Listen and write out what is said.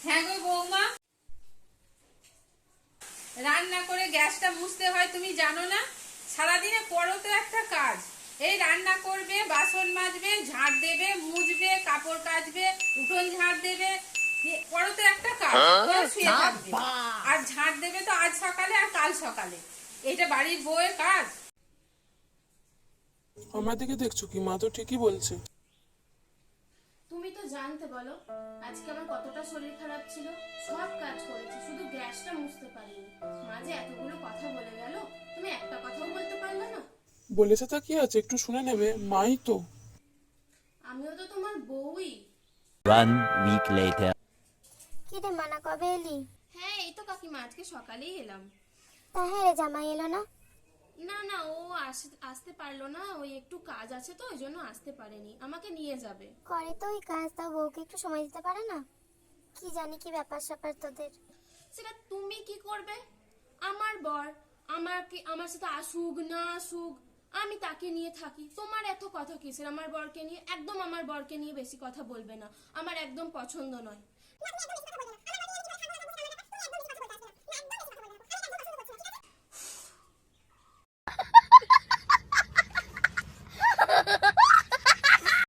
হ্যাঁ গো বৌমা, রান্না করে গ্যাসটা মুছতে হয় তুমি জানো না? সারাদিনে করো তো একটা কাজ। এই রান্না করবে, বাসন মাজবে, ঝাড় দেবে, মুছবে, কাপড় কাচবে, উঠোন ঝাড় দেবে, করো তো একটা কাজ। করে শুয়ে থাকবে আর ঝাড় দেবে তো আজ সকালে আর কাল সকালে। এটা বাড়ির বউয়ের কাজ? আমার দিকে দেখছো কি? মা তো ঠিকই বলছে। তুমি তো জানতে বলো আজকে আমার কতটা শরীর খারাপ ছিল। সব কাজ করেছি, শুধু গ্যাসটা মুছতে পারিনি। মাঝে এতগুলো কথা বলে গেল, তুমি একটা কথাও বলতে পারলে না। বলেছে তা কি আছে, একটু শুনে নেবে, মাই তো। আমিও তো তোমার বউই। 1 week later. কি রে মানা, কবে এলি? হ্যাঁ এই তো কাকিমা, আজকে সকালেই এলাম। তা হ্যাঁ রে, জামাই এলো না? না না, ও আসতে পারলো না, ওই একটু কাজ আছে তো ওই জন্য আসতে পারেনি, আমাকে নিয়ে যাবে। করে তো ওই কাজ, তা বউকে একটু সময় দিতে পারে না? কি জানি কি ব্যাপার স্যাপার তোদের। সেটা তুমি কি করবে? আমার বর আমার সাথে আসুক না আসুক, আমি তাকে নিয়ে থাকি। তোমার এত কথা কিসের আমার বরকে নিয়ে? একদম আমার বরকে নিয়ে বেশি কথা বলবে না, আমার একদম পছন্দ নয়।